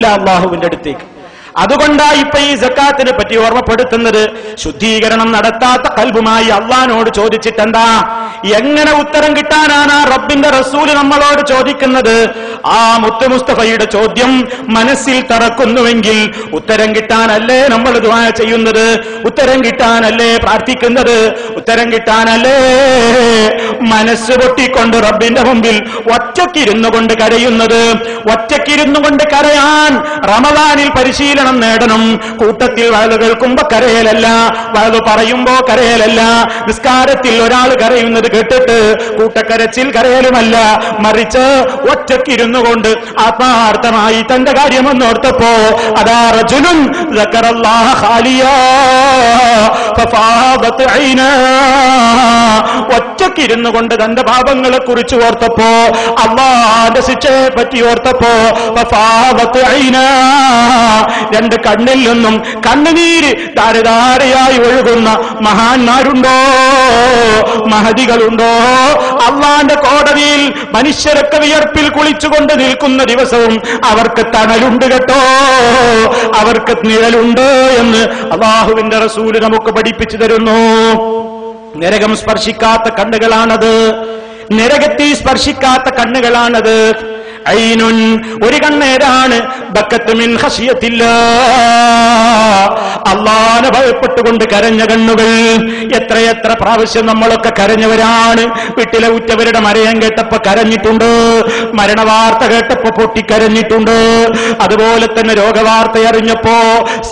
അള്ളാഹുവിന്റെ അടുത്തേക്ക്. അതുകൊണ്ടാണ് ഇപ്പൊ ഈ സക്കാത്തിനെ പറ്റി ഓർമ്മപ്പെടുത്തുന്നത്. ശുദ്ധീകരണം നടത്താത്ത കൽബുമായി അള്ളാഹിനോട് ചോദിച്ചിട്ടെന്താ? എങ്ങനെ ഉത്തരം കിട്ടാനാണ് റബ്ബിന്റെ റസൂല് നമ്മളോട് ചോദിക്കുന്നത്? ആ മുത്ത് മുസ്തഫയുടെ ചോദ്യം മനസ്സിൽ തറക്കുന്നുവെങ്കിൽ ഉത്തരം കിട്ടാനല്ലേ നമ്മൾ ദുആ ചെയ്യുന്നത്? ഉത്തരം കിട്ടാനല്ലേ പ്രാർത്ഥിക്കുന്നത്? ഉത്തരം കിട്ടാനല്ലേ മനസ്സ് പൊട്ടിക്കൊണ്ട് റബ്ബിന്റെ മുമ്പിൽ ഒറ്റക്കിരുന്നു കൊണ്ട് കരയുന്നത്? ഒറ്റക്കിരുന്നു കൊണ്ട് കരയാൻ റമദാനിൽ പരിശീലനം നേടണം. കൂട്ടത്തിൽ വയത് കേൾക്കുമ്പോ കരയലല്ല, വയത് പറയുമ്പോ കരയലല്ല. നിസ്കാരത്തിൽ ഒരാൾ കരയുന്നത് കേട്ടിട്ട് കൂട്ടക്കരച്ചിൽ കരയലുമല്ല, മറിച്ച് ഒറ്റക്കിരുന്നു കൊണ്ട് ആത്മാർത്ഥമായി തന്റെ കാര്യമെന്നോർത്തപ്പോ അതാ റജുലുൻ സക്കറല്ലാഹ ഖാലിയാ ഫഫാദത് ഐനാ. ഒറ്റക്കിരുന്നു കൊണ്ട് തന്റെ പാപങ്ങളെ കുറിച്ച് ഓർത്തപ്പോ, അല്ലാഹുവിന്റെ ശിക്ഷയെ പറ്റി ഓർത്തപ്പോ ഫഫാദത് ഐനാ, രണ്ട് കണ്ണിൽ നിന്നും കണ്ണുനീര് ധാരധാരയായി ഒഴുകുന്ന മഹാന്മാരുണ്ടോ? മഹദികളുണ്ടോ? അള്ളാന്റെ കോടതിയിൽ മനുഷ്യരൊക്കെ വിയർപ്പിൽ കുളിച്ചുകൊണ്ട് നിൽക്കുന്ന ദിവസവും അവർക്ക് തണലുണ്ട് കേട്ടോ, അവർക്ക് നിഴലുണ്ട് എന്ന് അള്ളാഹുവിന്റെ റസൂല് നമുക്ക് പഠിപ്പിച്ചു തരുന്നു. നരകം സ്പർശിക്കാത്ത കണ്ണുകളാണത്, നരകത്തെ സ്പർശിക്കാത്ത കണ്ണുകളാണത്. ഐനുൻ, ഒരു കണ്ണേരാണ് ബക്കത്ത് മിൻ ഖശിയത്തില്ലാ, അല്ലാഹുവിനെ ഭയപ്പെട്ടുകൊണ്ട് കരഞ്ഞ കണ്ണുകൾ. എത്രയെത്ര പ്രാവശ്യം നമ്മളൊക്കെ കരഞ്ഞവരാണ്. വീട്ടിലെ ഉറ്റവരുടെ മരയം കേട്ടപ്പോ കരഞ്ഞിട്ടുണ്ട്, മരണവാർത്ത കേട്ടപ്പോ പൊട്ടിക്കരഞ്ഞിട്ടുണ്ട്, അതുപോലെ തന്നെ രോഗവാർത്ത അറിഞ്ഞപ്പോ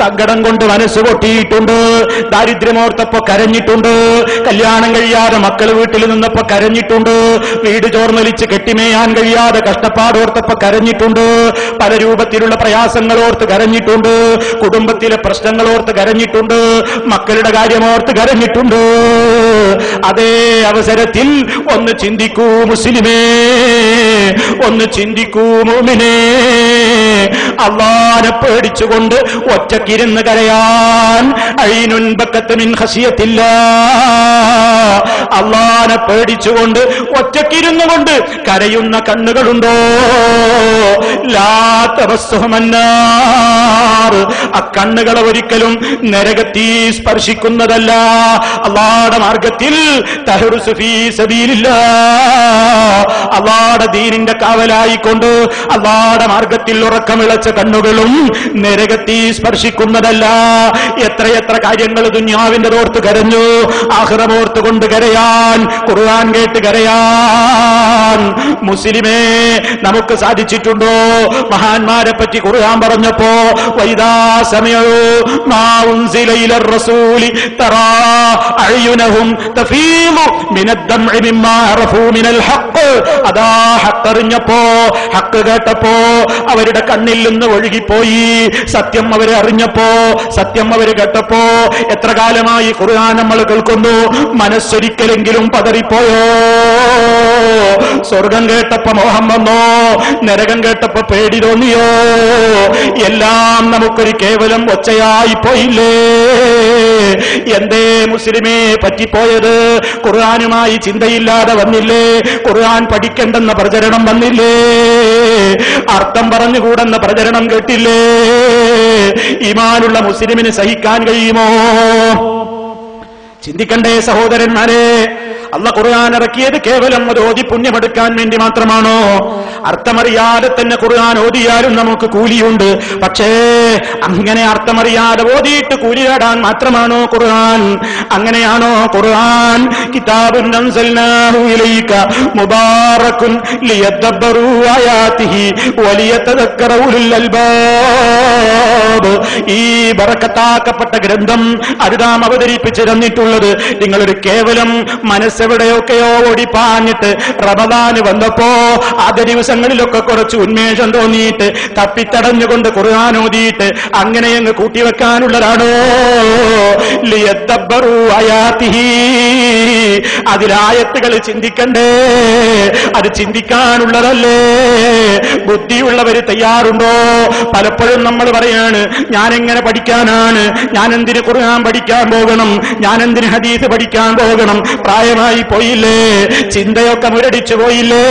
സങ്കടം കൊണ്ട് മനസ്സ് പൊട്ടിയിട്ടുണ്ട്, ദാരിദ്ര്യമോർത്തപ്പോ കരഞ്ഞിട്ടുണ്ട്, കല്യാണം കഴിയാതെ മക്കൾ വീട്ടിൽ നിന്നപ്പോ കരഞ്ഞിട്ടുണ്ട്, വീട് ചോർന്നൊലിച്ച് കെട്ടിമേയാൻ കഴിയാതെ കഷ്ടപ്പാട് ഓർത്തപ്പോ കരഞ്ഞിട്ടുണ്ട്, പല രൂപത്തിലുള്ള പ്രയാസങ്ങൾ ഓർത്ത് കരഞ്ഞിട്ടുണ്ട്, കുടുംബത്തിലെ പ്രശ്നങ്ങൾ ഓർത്ത് കരഞ്ഞിട്ടുണ്ട്, മക്കളുടെ കാര്യമോർത്ത് കരഞ്ഞിട്ടുണ്ട്. അതേ അവസരത്തിൽ ഒന്ന് ചിന്തിക്കൂ മുസ്ലിമേ, ഒന്ന് ചിന്തിക്കൂ മുഅ്മിനേ, അല്ലാഹുവിനെ പേടിച്ചുകൊണ്ട് ഒറ്റക്കിരുന്ന് കരയാൻ. ഐനുൻ ബക്കത്ത് മിൻ ഖശിയത്തില്ലാ, അല്ലാഹുവിനെ പേടിച്ചുകൊണ്ട് ഒറ്റക്കിരുന്നു കൊണ്ട് കരയുന്ന കണ്ണുകളുണ്ടോ? ലാ തമസ്സുഹുമന്നാർ, ആ കണ്ണുകളെ ഒരിക്കലും നരകത്തീ സ്പർശിക്കുന്നതല്ല. അല്ലാഹുവിന്റെ മാർഗത്തിൽ തഹറുസു ഫീ സബീലില്ലാഹ്, അല്ലാഹുവിന്റെ ദീനിന്റെ കാവലായിക്കൊണ്ട് അല്ലാഹുവിന്റെ മാർഗത്തിൽ ഉറക്കമിളച്ച കണ്ണുകളും നരകത്തീ സ്പർശിക്കുന്നതല്ല. എത്രയെത്ര കാര്യങ്ങൾ ദുനിയാവിന്റെ ഓർത്ത് കരഞ്ഞു, ആഖിറമോർത്ത് കൊണ്ട് കരയാൻ, ഖുർആൻ കേട്ട് കരയാൻ മുസ്ലിമേ നമുക്ക് സാധിച്ചിട്ടുണ്ടോ? മഹാന്മാരെ പറ്റി ഖുർആൻ പറഞ്ഞപ്പോ വൈദാ സമയൂ മാ ഉൻസില ഇലർ റസൂലി തറാ അയ്യുനഹും തഫീമു മിനദ്ദംഇ മിമ്മാ അറഫൂ മിനൽ ഹഖ്, അതാ ഹഖ് അറിഞ്ഞപ്പോ, ഹഖ് കേട്ടപ്പോ അവരുടെ കണ്ണിൽ നിന്ന് ഒഴുകിപ്പോയി. സത്യം അവരെ അറിഞ്ഞപ്പോ, സത്യം അവര് കേട്ടപ്പോ. എത്ര കാലമായി ഖുർആൻ നമ്മൾ കേൾക്കുന്നു, മനസ്സൊരിക്കലെങ്കിലും പതറിപ്പോയോ? സ്വർഗം കേട്ടപ്പോ മോഹം വന്നോ? നരകം കേട്ടപ്പോ പേടി തോന്നിയോ? എല്ലാം നമുക്കൊരു കേവലം ഒച്ചയായി പോയില്ലേ? എന്തേ മുസ്ലിമേ പറ്റിപ്പോയത്? ഖുർആനുമായി ചിന്തയില്ലാതെ വന്നില്ലേ? ഖുർആൻ പഠിക്കണ്ടെന്ന പ്രചരണം വന്നില്ലേ? അർത്ഥം പറഞ്ഞുകൂടെന്ന പ്രചരണം കേട്ടില്ലേ? ഈമാനുള്ള മുസ്ലിമിന് സഹിക്കാൻ കഴിയുമോ? ചിന്തിക്കണ്ടേ സഹോദരന്മാരെ? അല്ലാഹു ഖുർആൻ ഇറക്കിയത് കേവലം അത് ഓതി പുണ്യമെടുക്കാൻ വേണ്ടി മാത്രമാണോ? അർത്ഥമറിയാതെ തന്നെ ഖുർആൻ ഓതിയാലും നമുക്ക് കൂലിയുണ്ട്. പക്ഷേ അങ്ങനെ അർത്ഥമറിയാതെ ഓതിയിട്ട് കൂലി നേടാൻ മാത്രമാണോ ഖുർആൻ? അങ്ങനെയാണോ ഖുർആൻ? കിതാബുൻ അൻസൽനാഹു ഇലൈക മുബാറകുൻ ലിയദബ്ബറൂ ആയാതിഹി വലിയതദക്കറ ഉലുൽ അൽബാബ്. ഈ ബറക്കത്താക്കപ്പെട്ട ഗ്രന്ഥം അരുതാം അവതരിപ്പിച്ച് തന്നിട്ടുള്ളത് നിങ്ങളൊരു കേവലം മനസ്സെവിടെയൊക്കെയോ ഓടിപ്പാഞ്ഞിട്ട് റമദാന് വന്നപ്പോ ആദ്യ ദിവസങ്ങളിലൊക്കെ കുറച്ച് ഉന്മേഷം തോന്നിയിട്ട് തപ്പിത്തടഞ്ഞുകൊണ്ട് ഖുർആൻ ഓതിയിട്ട് അങ്ങനെ അങ്ങ് കൂട്ടിവെക്കാനുള്ളതാണോ? ലിയദബ്ബറൂ ആയാതിഹി, അതിലായത്തുകൾ ചിന്തിക്കണ്ടേ? അത് ചിന്തിക്കാനുള്ളതല്ലേ? ബുദ്ധിയുള്ളവര് തയ്യാറുണ്ടോ? പലപ്പോഴും നമ്മൾ പറയാണ്, ഞാനെങ്ങനെ പഠിക്കാനാണ്, ഞാൻ എന്തിന് ഖുർആൻ പഠിക്കാൻ പോകണം, ഞാൻ എന്തിന് ഹദീസ് പഠിക്കാൻ പോകണം, പ്രായമായി പോയില്ലേ, ചിന്തയൊക്കെ മുരടിച്ചു പോയില്ലേ?